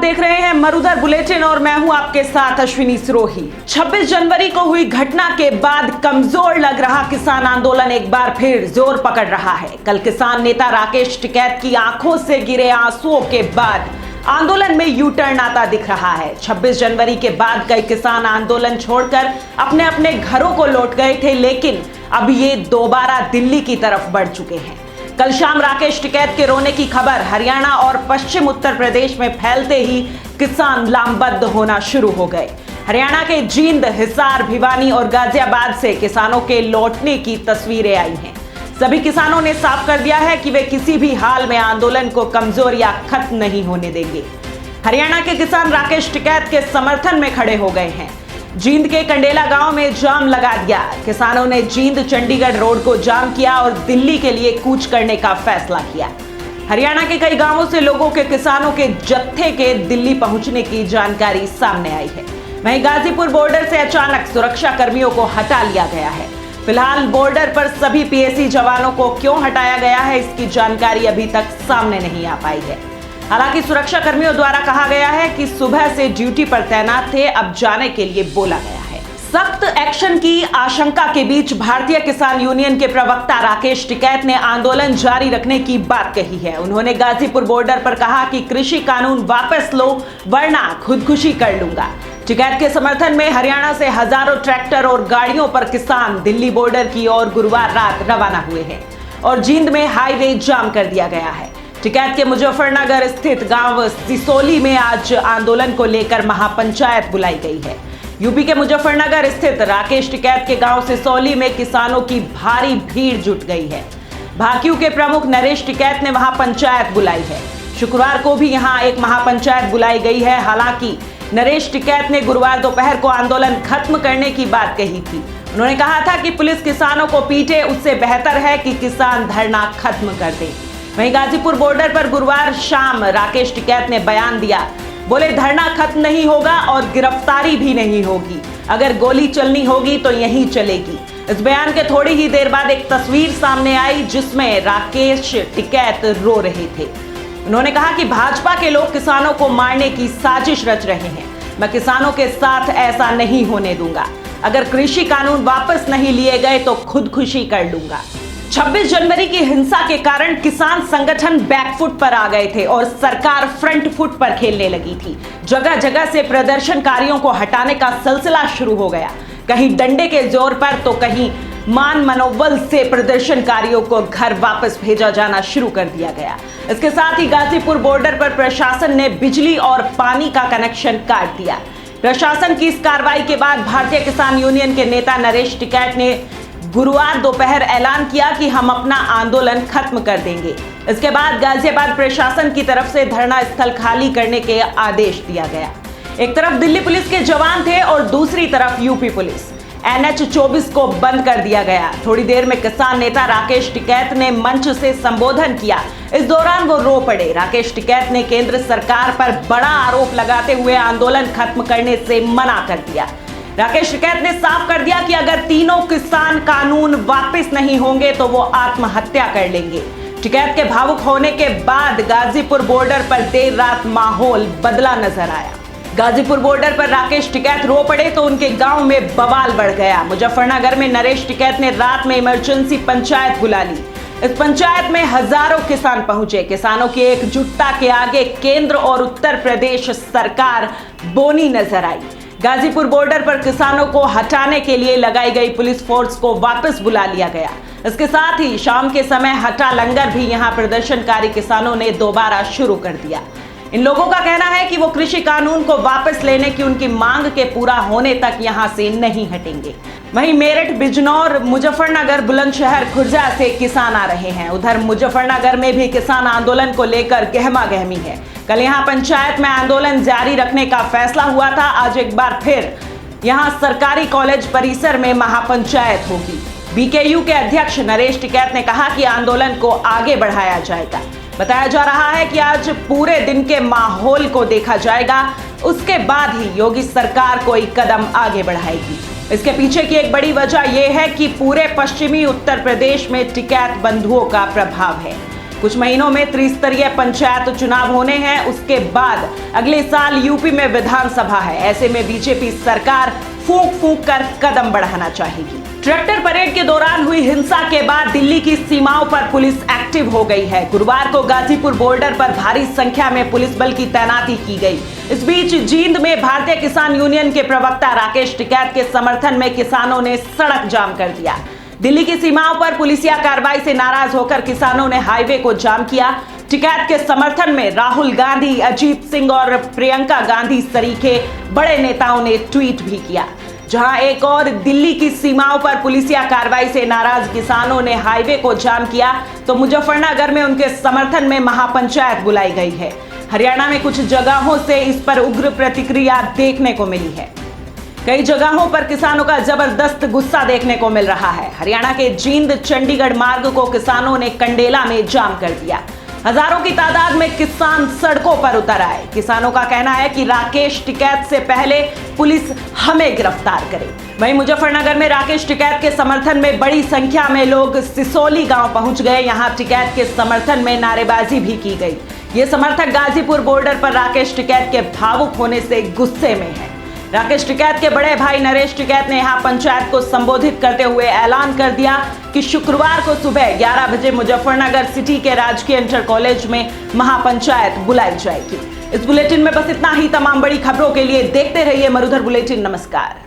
देख रहे हैं मरुधर बुलेटिन और मैं हूं आपके साथ अश्विनी सिरोही। 26 जनवरी को हुई घटना के बाद कमजोर लग रहा किसान आंदोलन एक बार फिर जोर पकड़ रहा है। कल किसान नेता राकेश टिकैत की आंखों से गिरे आंसुओं के बाद आंदोलन में यू टर्न आता दिख रहा है। 26 जनवरी के बाद कई किसान आंदोलन छोड़कर अपने अपने घरों को लौट गए थे, लेकिन अब ये दोबारा दिल्ली की तरफ बढ़ चुके हैं। कल शाम राकेश टिकैत के रोने की खबर हरियाणा और पश्चिम उत्तर प्रदेश में फैलते ही किसान लामबंद होना शुरू हो गए। हरियाणा के जींद, हिसार, भिवानी और गाजियाबाद से किसानों के लौटने की तस्वीरें आई हैं। सभी किसानों ने साफ कर दिया है कि वे किसी भी हाल में आंदोलन को कमजोर या खत्म नहीं होने देंगे। हरियाणा के किसान राकेश टिकैत के समर्थन में खड़े हो गए हैं। जींद के कंडेला गांव में जाम लगा दिया। किसानों ने जींद चंडीगढ़ रोड को जाम किया और दिल्ली के लिए कूच करने का फैसला किया। हरियाणा के कई गांवों से लोगों के किसानों के जत्थे के दिल्ली पहुंचने की जानकारी सामने आई है। वहीं गाजीपुर बॉर्डर से अचानक सुरक्षा कर्मियों को हटा लिया गया है। फिलहाल बॉर्डर पर सभी पीएसी जवानों को क्यों हटाया गया है, इसकी जानकारी अभी तक सामने नहीं आ पाई है। हालांकि सुरक्षा कर्मियों द्वारा कहा गया है कि सुबह से ड्यूटी पर तैनात थे, अब जाने के लिए बोला गया है। सख्त एक्शन की आशंका के बीच भारतीय किसान यूनियन के प्रवक्ता राकेश टिकैत ने आंदोलन जारी रखने की बात कही है। उन्होंने गाजीपुर बॉर्डर पर कहा कि कृषि कानून वापस लो वरना खुदकुशी कर लूंगा। टिकैत के समर्थन में हरियाणा से हजारों ट्रैक्टर और गाड़ियों पर किसान दिल्ली बॉर्डर की ओर गुरुवार रात रवाना हुए हैं और जींद में हाईवे जाम कर दिया गया है। टिकैत के मुजफ्फरनगर स्थित गांव सिसोली में आज आंदोलन को लेकर महापंचायत बुलाई गई है। यूपी के मुजफ्फरनगर स्थित राकेश टिकैत के गांव सिसोली में किसानों की भारी भीड़ जुट गई है। भाकियू के प्रमुख नरेश टिकैत ने वहां पंचायत बुलाई है। शुक्रवार को भी यहां एक महापंचायत बुलाई गई है। हालांकि नरेश टिकैत ने गुरुवार दोपहर को आंदोलन खत्म करने की बात कही थी। उन्होंने कहा था कि पुलिस किसानों को पीटे, उससे बेहतर है कि किसान धरना खत्म कर दे। वहीं गाजीपुर बॉर्डर पर गुरुवार शाम राकेश टिकैत ने बयान दिया। बोले, धरना खत्म नहीं होगा और गिरफ्तारी भी नहीं होगी। अगर गोली चलनी होगी तो यहीं चलेगी। इस बयान के थोड़ी ही देर बाद एक तस्वीर सामने आई जिसमें राकेश टिकैत रो रहे थे। उन्होंने कहा कि भाजपा के लोग किसानों को मारने की साजिश रच रहे हैं। मैं किसानों के साथ ऐसा नहीं होने दूंगा। अगर कृषि कानून वापस नहीं लिए गए तो खुदकुशी कर लूंगा। 26 जनवरी की हिंसा के कारण किसान संगठन बैकफुट पर आ गए थे और सरकार फ्रंट फुट पर खेलने लगी थी। जगह जगह से प्रदर्शनकारियों को हटाने का सिलसिला शुरू हो गया। कहीं डंडे के जोर पर तो कहीं मान मनोबल से प्रदर्शनकारियों को घर वापस भेजा जाना शुरू कर दिया गया। इसके साथ ही गाजीपुर बॉर्डर पर प्रशासन ने बिजली और पानी का कनेक्शन काट दिया। प्रशासन की इस कार्रवाई के बाद भारतीय किसान यूनियन के नेता नरेश टिकैत ने गुरुवार दोपहर ऐलान किया कि हम अपना आंदोलन खत्म कर देंगे। इसके बाद गाजियाबाद प्रशासन की तरफ से धरना स्थल खाली करने के आदेश दिया गया। एक तरफ दिल्ली पुलिस के जवान थे और दूसरी तरफ यूपी पुलिस। NH 24 को बंद कर दिया गया। थोड़ी देर में किसान नेता राकेश टिकैत ने मंच से संबोधन किया। इस दौरान वो रो पड़े। राकेश टिकैत ने केंद्र सरकार पर बड़ा आरोप लगाते हुए आंदोलन खत्म करने से मना कर दिया। राकेश टिकैत ने साफ कर दिया कि अगर तीनों किसान कानून वापस नहीं होंगे तो वो आत्महत्या कर लेंगे। टिकैत के भावुक होने के बाद गाजीपुर बॉर्डर पर देर रात माहौल बदला नजर आया। गाजीपुर बॉर्डर पर राकेश टिकैत रो पड़े तो उनके गांव में बवाल बढ़ गया। मुजफ्फरनगर में नरेश टिकैत ने रात में इमरजेंसी पंचायत बुला ली। इस पंचायत में हजारों किसान पहुंचे। किसानों की एकजुटता के आगे केंद्र और उत्तर प्रदेश सरकार बोनी नजर आई। गाजीपुर बॉर्डर पर किसानों को हटाने के लिए लगाई गई पुलिस फोर्स को वापस बुला लिया गया। इसके साथ ही शाम के समय हटा लंगर भी यहां प्रदर्शनकारी किसानों ने दोबारा शुरू कर दिया। इन लोगों का कहना है कि वो कृषि कानून को वापस लेने की उनकी मांग के पूरा होने तक यहां से नहीं हटेंगे। वहीं मेरठ, बिजनौर, मुजफ्फरनगर, बुलंदशहर, खुर्जा से किसान आ रहे हैं। उधर मुजफ्फरनगर में भी किसान आंदोलन को लेकर गहमा गहमी है। कल यहां पंचायत में आंदोलन जारी रखने का फैसला हुआ था। आज एक बार फिर यहां सरकारी कॉलेज परिसर में महापंचायत होगी। बीकेयू के अध्यक्ष नरेश टिकैत ने कहा कि आंदोलन को आगे बढ़ाया जाएगा। बताया जा रहा है कि आज पूरे दिन के माहौल को देखा जाएगा, उसके बाद ही योगी सरकार कोई कदम आगे बढ़ाएगी। इसके पीछे की एक बड़ी वजह यह है कि पूरे पश्चिमी उत्तर प्रदेश में टिकैत बंधुओं का प्रभाव है। कुछ महीनों में त्रिस्तरीय पंचायत चुनाव होने हैं, उसके बाद अगले साल यूपी में विधानसभा है। ऐसे में बीजेपी सरकार फूंक फूंक कर कदम बढ़ाना चाहेगी। ट्रैक्टर परेड के दौरान हुई हिंसा के बाद दिल्ली की सीमाओं पर पुलिस एक्टिव हो गई है। गुरुवार को गाजीपुर बॉर्डर पर भारी संख्या में पुलिस बल की तैनाती की गई। इस बीच जींद में भारतीय किसान यूनियन के प्रवक्ता राकेश टिकैत के समर्थन में किसानों ने सड़क जाम कर दिया। दिल्ली की सीमाओं पर पुलिसिया कार्रवाई से नाराज होकर किसानों ने हाईवे को जाम किया। टिकैत के समर्थन में राहुल गांधी, अजीत सिंह और प्रियंका गांधी सरीखे बड़े नेताओं ने ट्वीट भी किया। जहां एक और दिल्ली की सीमाओं पर पुलिसिया कार्रवाई से नाराज किसानों ने हाईवे को जाम किया, तो मुजफ्फरनगर में उनके समर्थन में महापंचायत बुलाई गई है। हरियाणा में कुछ जगहों से इस पर उग्र प्रतिक्रिया देखने को मिली है। कई जगहों पर किसानों का जबरदस्त गुस्सा देखने को मिल रहा है। हरियाणा के जींद चंडीगढ़ मार्ग को किसानों ने कंडेला में जाम कर दिया। हजारों की तादाद में किसान सड़कों पर उतर आए। किसानों का कहना है कि राकेश टिकैत से पहले पुलिस हमें गिरफ्तार करे। वहीं मुजफ्फरनगर में राकेश टिकैत के समर्थन में बड़ी संख्या में लोग सिसोली गांव पहुंच गए। यहां टिकैत के समर्थन में नारेबाजी भी की गई। ये समर्थक गाजीपुर बॉर्डर पर राकेश टिकैत के भावुक होने से गुस्से में है। राकेश टिकैत के बड़े भाई नरेश टिकैत ने यहां पंचायत को संबोधित करते हुए ऐलान कर दिया कि शुक्रवार को सुबह 11 बजे मुजफ्फरनगर सिटी के राजकीय इंटर कॉलेज में महापंचायत बुलाई जाएगी। इस बुलेटिन में बस इतना ही। तमाम बड़ी खबरों के लिए देखते रहिए मरुधर बुलेटिन। नमस्कार।